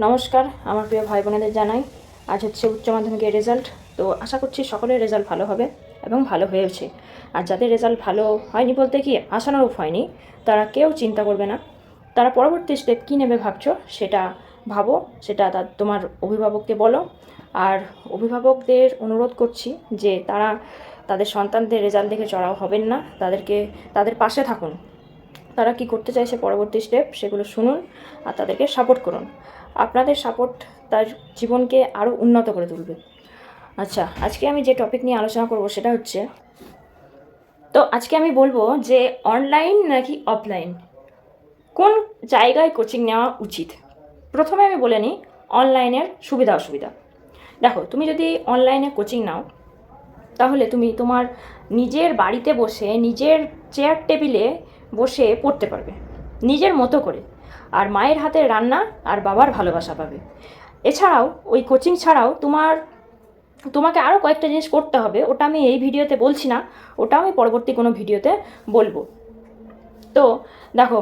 নমস্কার আমার প্রিয় ভাই বোনেদের জানাই আজ হচ্ছে উচ্চ মাধ্যমিকের রেজাল্ট। তো আশা করছি সকলের রেজাল্ট ভালো হবে এবং ভালো হয়েছে। আর যাদের রেজাল্ট ভালো হয়নি বলতে কি আশানুরূপ হয়নি, তারা কেউ চিন্তা করবে না। তারা পরবর্তী স্টেপ কী নেবে ভাবছো সেটা ভাবো, সেটা তোমার অভিভাবককে বলো। আর অভিভাবকদের অনুরোধ করছি যে তারা তাদের সন্তানদের রেজাল্ট দেখে চড়াও হবেন না, তাদের পাশে থাকুন। তারা কি করতে চাইছে পরবর্তী স্টেপ সেগুলো শুনুন আর তাদেরকে সাপোর্ট করুন। আপনাদের সাপোর্ট তার জীবনকে আরও উন্নত করে তুলবে। আচ্ছা, আজকে আমি যে টপিক নিয়ে আলোচনা করব সেটা হচ্ছে, তো আজকে আমি বলবো যে অনলাইন নাকি অফলাইন, কোন জায়গায় কোচিং নেওয়া উচিত। প্রথমে আমি বলে নিই অনলাইনের সুবিধা অসুবিধা। দেখো, তুমি যদি অনলাইনে কোচিং নাও তাহলে তুমি তোমার নিজের বাড়িতে বসে নিজের চেয়ার টেবিলে বসে পড়তে পারবে নিজের মতো করে, আর মায়ের হাতের রান্না আর বাবার ভালোবাসা পাবে। এছাড়াও ওই কোচিং ছাড়াও তোমাকে আরও কয়েকটা জিনিস করতে হবে, ওটা আমি এই ভিডিওতে বলছি না, ওটা আমি পরবর্তী কোনো ভিডিওতে বলবো। তো দেখো,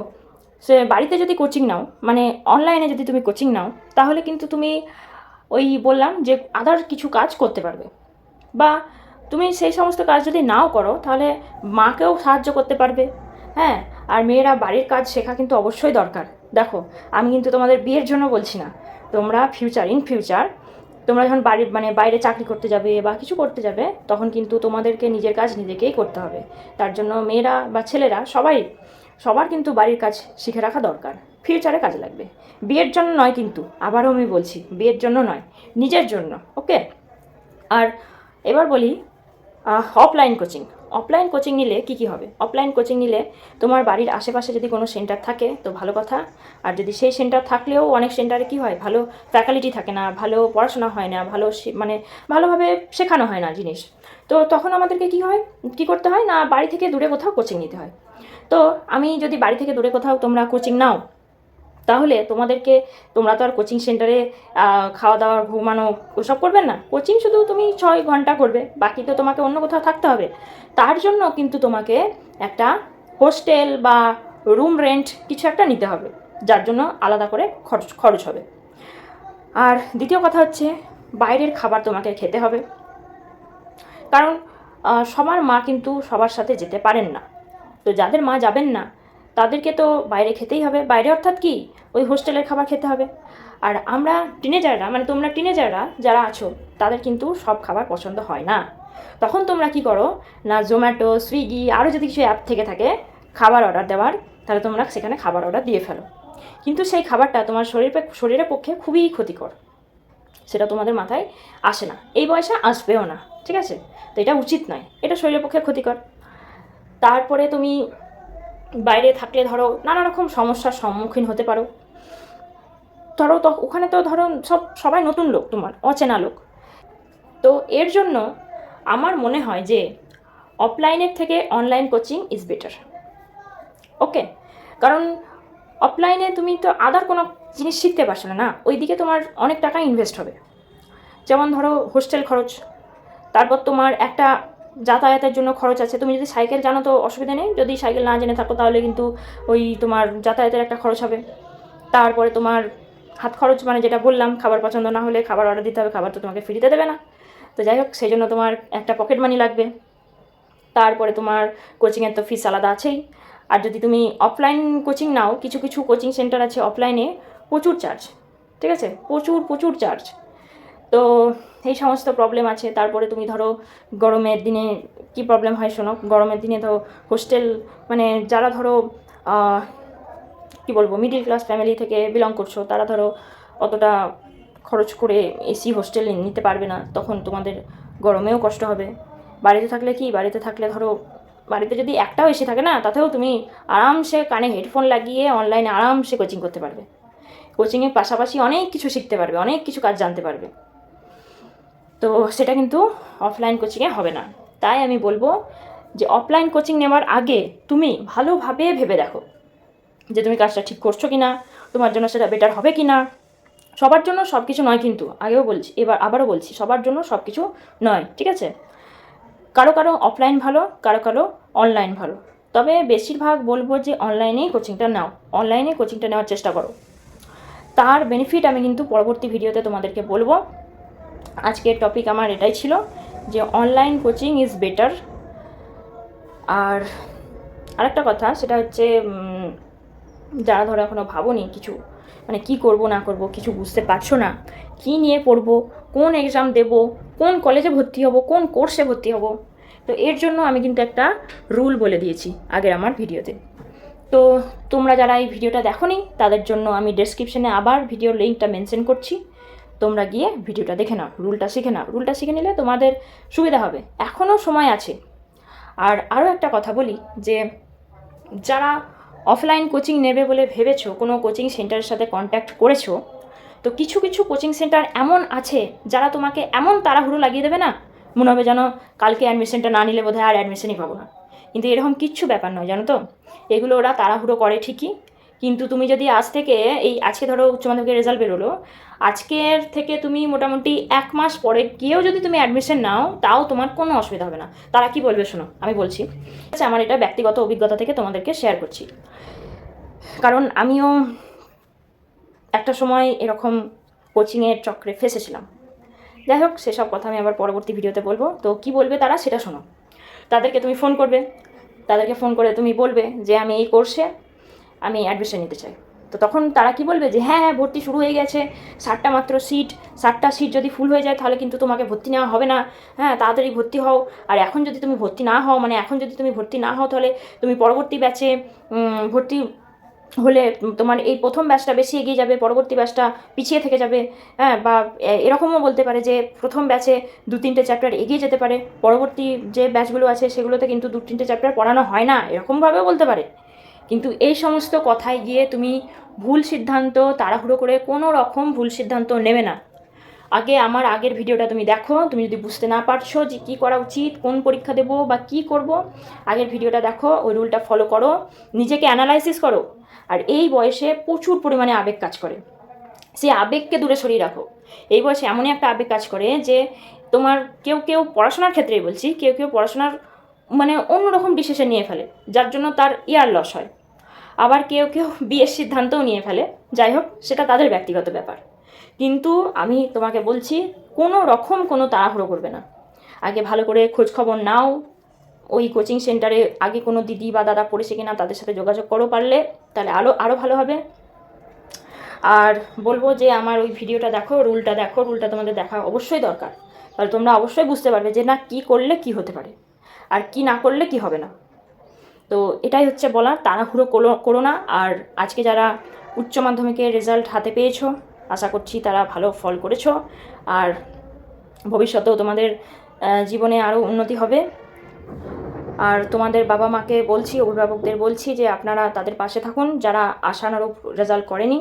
সে বাড়িতে যদি কোচিং নাও, মানে অনলাইনে যদি তুমি কোচিং নাও, তাহলে কিন্তু তুমি ওই বললাম যে আদার কিছু কাজ করতে পারবে, বা তুমি সেই সমস্ত কাজ যদি নাও করো তাহলে মাকেও সাহায্য করতে পারবে। হ্যাঁ, আর মেয়েরা বাড়ির কাজ শেখা কিন্তু অবশ্যই দরকার। দেখো, আমি কিন্তু তোমাদের বিয়ের জন্য বলছি না, তোমরা ইন ফিউচার তোমরা যখন বাইরে চাকরি করতে যাবে বা কিছু করতে যাবে, তখন কিন্তু তোমাদেরকে নিজের কাজ নিজেকেই করতে হবে। তার জন্য মেয়েরা বা ছেলেরা সবার কিন্তু বাড়ির কাজ শিখে রাখা দরকার, ফিউচারে কাজে লাগবে। বিয়ের জন্য নয় কিন্তু, আবারও আমি বলছি, বিয়ের জন্য নয়, নিজের জন্য। ওকে। আর এবার বলি অফলাইন কোচিং নিলে কী হবে। অফলাইন কোচিং নিলে তোমার বাড়ির আশেপাশে যদি কোনো সেন্টার থাকে তো ভালো কথা। আর যদি সেই সেন্টার থাকলেও অনেক সেন্টারে কী হয়, ভালো ফ্যাকাল্টি থাকে না, ভালো পড়াশোনা হয় না, ভালোভাবে শেখানো হয় না জিনিস। তো তখন আমাদেরকে কী করতে হয় না, বাড়ি থেকে দূরে কোথাও কোচিং নিতে হয়। তো আমি যদি বাড়ি থেকে দূরে কোথাও তোমরা কোচিং নাও, তাহলে তোমরা তো আর কোচিং সেন্টারে খাওয়া দাওয়া ঘুমানো ওসব করবে না। কোচিং শুধু তুমি 6 ঘন্টা করবে, বাকি তো তোমাকে অন্য কোথাও থাকতে হবে। তার জন্য কিন্তু তোমাকে একটা হোস্টেল বা রুম রেন্ট কিছু একটা নিতে হবে, যার জন্য আলাদা করে খরচ হবে। আর দ্বিতীয় কথা হচ্ছে, বাইরের খাবার তোমাকে খেতে হবে, কারণ সবার মা কিন্তু সবার সাথে যেতে পারেন না। তো যাদের মা যাবেন না তাদেরকে তো বাইরে খেতেই হবে, বাইরে অর্থাৎ কি, ওই হোস্টেলের খাবার খেতে হবে। আর আমরা টিনেজাররা, মানে তোমরা টিনেজাররা যারা আছো, তাদের কিন্তু সব খাবার পছন্দ হয় না। তখন তোমরা কি করো না, জোম্যাটো, সুইগি, আরও যদি কিছু অ্যাপ থেকে থাকে খাবার অর্ডার দেওয়ার, তাহলে তোমরা সেখানে খাবার অর্ডার দিয়ে ফেলো। কিন্তু সেই খাবারটা তোমার শরীরের পক্ষে খুবই ক্ষতিকর, সেটা তোমাদের মাথায় আসে না, এই বয়সে আসবেও না, ঠিক আছে। তো এটা উচিত নয়, এটা শরীরের পক্ষে ক্ষতিকর। তারপরে তুমি বাইরে থাকলে ধরো নানা রকম সমস্যার সম্মুখীন হতে পারো। ধরো তো ওখানে তো ধরো সবাই নতুন লোক, তোমার অচেনা লোক। তো এর জন্য আমার মনে হয় যে অফলাইনের থেকে অনলাইন কোচিং ইজ বেটার। ওকে। কারণ অফলাইনে তুমি তো আদার কোনো জিনিস শিখতে পারছো না, ওইদিকে তোমার অনেক টাকা ইনভেস্ট হবে। যেমন ধরো হোস্টেল খরচ, তারপর তোমার একটা যাতায়াতের জন্য খরচ আছে। তুমি যদি সাইকেল জানো তো অসুবিধা নেই, যদি সাইকেল না জেনে থাকো তাহলে কিন্তু ওই তোমার যাতায়াতের একটা খরচ হবে। তারপরে তোমার হাত খরচ, মানে যেটা বললাম, খাবার পছন্দ না হলে খাবার অর্ডার দিতে হবে, খাবার তো তোমাকে ফ্রিতে দেবে না। তো যাই হোক, সেই জন্য তোমার একটা পকেট মানি লাগবে। তারপরে তোমার কোচিংয়ের তো ফিস আলাদা আছেই। আর যদি তুমি অফলাইন কোচিং নাও, কিছু কিছু কোচিং সেন্টার আছে অফলাইনে প্রচুর চার্জ, ঠিক আছে, প্রচুর চার্জ। তো এই সমস্ত প্রবলেম আছে। তারপরে তুমি ধরো গরমের দিনে কি প্রবলেম হয় শোনো, গরমের দিনে তো হোস্টেল, মানে যারা ধরো কি বলবো, মিডিল ক্লাস ফ্যামিলি থেকে বিলং করছো, তারা ধরো অতটা খরচ করে এসি হোস্টেল নিতে পারবে না, তখন তোমাদের গরমেও কষ্ট হবে। বাড়িতে থাকলে ধরো বাড়িতে যদি একটাও এসি থাকে না, তাতেও তুমি আরামসে কানে হেডফোন লাগিয়ে অনলাইনে আরামসে কোচিং করতে পারবে। কোচিংয়ের পাশাপাশি অনেক কিছু শিখতে পারবে, অনেক কিছু কাজ জানতে পারবে। তো সেটা কিন্তু অফলাইন কোচিংয়ে হবে না। তাই আমি বলবো যে অফলাইন কোচিং নেওয়ার আগে তুমি ভালোভাবে ভেবে দেখো যে তুমি কাজটা ঠিক করছো কি না, তোমার জন্য সেটা বেটার হবে কি না। সবার জন্য সব কিছু নয় কিন্তু, আগেও বলছি, আবারও বলছি, সবার জন্য সব কিছু নয়, ঠিক আছে। কারো অফলাইন ভালো, কারো অনলাইন ভালো। তবে বেশিরভাগ বলবো যে অনলাইনে কোচিংটা নেওয়ার চেষ্টা করো। তার বেনিফিট আমি কিন্তু পরবর্তী ভিডিওতে তোমাদেরকে বলবো। আজকের টপিক আমার এটাই ছিল যে অনলাইন কোচিং ইজ বেটার। আর আরেকটা কথা, সেটা হচ্ছে যারা ধরো এখনও ভাবোনি কিছু, মানে কী করব না করব কিছু বুঝতে পারছো না, কী নিয়ে পড়বো, কোন এক্সাম দেব, কোন কলেজে ভর্তি হব, কোন কোর্সে ভর্তি হব, তো এর জন্য আমি কিন্তু একটা রুল বলে দিয়েছি আগের আমার ভিডিওতে। তো তোমরা যারা এই ভিডিওটা দেখোনি তাদের জন্য আমি ডেসক্রিপশনে আবার ভিডিওর লিঙ্কটা মেনশন করছি, তোমরা গিয়ে ভিডিওটা দেখে নাও, রুলটা শিখে নাও। রুলটা শিখে নিলে তোমাদের সুবিধা হবে, এখনও সময় আছে। আর আরও একটা কথা বলি, যে যারা অফলাইন কোচিং নেবে বলে ভেবেছো, কোনো কোচিং সেন্টারের সাথে কন্ট্যাক্ট করেছো, তো কিছু কিছু কোচিং সেন্টার এমন আছে যারা তোমাকে এমন তাড়াহুড়ো লাগিয়ে দেবে না, মনে হবে যেন কালকে অ্যাডমিশনটা না নিলে বোধহয় আর অ্যাডমিশনই পাবো না। কিন্তু এরকম কিচ্ছু ব্যাপার নয়, জানো তো। এগুলো ওরা তাড়াহুড়ো করে ঠিকই, কিন্তু তুমি যদি আজ থেকে আজকে ধরো উচ্চ মাধ্যমিকের রেজাল্ট বেরোলো, আজকের থেকে তুমি মোটামুটি 1 মাস পরে গিয়েও যদি তুমি অ্যাডমিশন নাও, তাও তোমার কোনো অসুবিধা হবে না। তারা কি বলবে শোনো, আমি বলছি। আচ্ছা, আমার এটা ব্যক্তিগত অভিজ্ঞতা থেকে তোমাদেরকে শেয়ার করছি, কারণ আমিও একটা সময় এরকম কোচিংয়ের চক্রে ফেসেছিলাম। যাই হোক, সেসব কথা আমি আবার পরবর্তী ভিডিওতে বলবো। তো কি বলবে তারা সেটা শোনো। তাদেরকে তুমি ফোন করবে, তাদেরকে ফোন করে তুমি বলবে যে আমি এই কোর্সে আমি অ্যাডমিশন নিতে চাই। তো তখন তারা কি বলবে যে হ্যাঁ হ্যাঁ ভর্তি শুরু হয়ে গেছে, 60টা মাত্র সিট, 60টা সিট যদি ফুল হয়ে যায় তাহলে কিন্তু তোমাকে ভর্তি নেওয়া হবে না, হ্যাঁ তাড়াতাড়ি ভর্তি হও। আর এখন যদি তুমি ভর্তি না হও, মানে এখন যদি তুমি ভর্তি না হও তাহলে তুমি পরবর্তী ব্যাচে ভর্তি হলে তোমার এই প্রথম ব্যাচটা বেশি এগিয়ে যাবে, পরবর্তী ব্যাচটা পিছিয়ে থেকে যাবে। হ্যাঁ, বা এরকমও বলতে পারে যে প্রথম ব্যাচে 2-3টে চ্যাপ্টার এগিয়ে যেতে পারে, পরবর্তী যে ব্যাচগুলো আছে সেগুলোতে কিন্তু 2-3টে চ্যাপ্টার পড়ানো হয় না, এরকমভাবেও বলতে পারে। কিন্তু এই সমস্ত কথায় গিয়ে তুমি ভুল সিদ্ধান্ত, তাড়াহুড়ো করে কোনো রকম ভুল সিদ্ধান্ত নেবে না। আগে আমার আগের ভিডিওটা তুমি দেখো, তুমি যদি বুঝতে না পারছো যে কী করা উচিত, কোন পরীক্ষা দেবো বা কী করব, আগের ভিডিওটা দেখো, ওই রুলটা ফলো করো, নিজেকে অ্যানালাইসিস করো। আর এই বয়সে প্রচুর পরিমাণে আবেগ কাজ করে, সেই আবেগকে দূরে সরিয়ে রাখো। এই বয়সে এমনই একটা আবেগ কাজ করে যে তোমার কেউ কেউ পড়াশোনার ক্ষেত্রেই বলছি, কেউ কেউ পড়াশোনার মানে অন্যরকম ডিসিশন নিয়ে ফেলে, যার জন্য তার ইয়ার লস হয়। আবার কেউ কেউ বিয়ের সিদ্ধান্তও নিয়ে ফেলে। যাই হোক, সেটা তাদের ব্যক্তিগত ব্যাপার। কিন্তু আমি তোমাকে বলছি, কোনো রকম কোনো তাড়াহুড়ো করবে না। আগে ভালো করে খোঁজখবর নাও, ওই কোচিং সেন্টারে আগে কোনো দিদি বা দাদা পড়েছে কিনা তাদের সাথে যোগাযোগ করো, পারলে তাহলে আরও ভালো হবে। আর বলবো যে আমার ওই ভিডিওটা দেখো, রুলটা দেখো, রুলটা তোমাদের দেখা অবশ্যই দরকার। তাহলে তোমরা অবশ্যই বুঝতে পারবে যে না, কী করলে কী হতে পারে আর কী না করলে কী হবে না। তো এটাই হচ্ছে বলার, তাড়াহুড়ো করো না। আর আজকে যারা উচ্চ মাধ্যমিকের রেজাল্ট হাতে পেয়েছো, আশা করছি তারা ভালো ফল করেছো, আর ভবিষ্যতেও তোমাদের জীবনে আরও উন্নতি হবে। আর তোমাদের বাবা মাকে বলছি, অভিভাবকদের বলছি যে আপনারা তাদের পাশে থাকুন, যারা আশানুরূপ রেজাল্ট করেনি,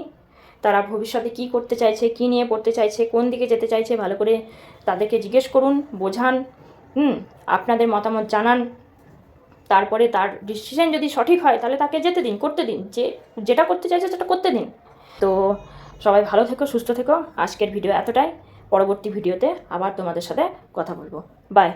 তারা ভবিষ্যতে কী করতে চাইছে, কী নিয়ে পড়তে চাইছে, কোন দিকে যেতে চাইছে, ভালো করে তাদেরকে জিজ্ঞেস করুন, বোঝান, আপনাদের মতামত জানান। তারপরে তার ডিসিশন যদি সঠিক হয় তাহলে তাকে যেতে দিন, করতে দিন, যেটা করতে চাইছে সেটা করতে দিন। তো সবাই ভালো থেকো, সুস্থ থেকো। আজকের ভিডিও এতটাই, পরবর্তী ভিডিওতে আবার তোমাদের সাথে কথা বলবো। বাই।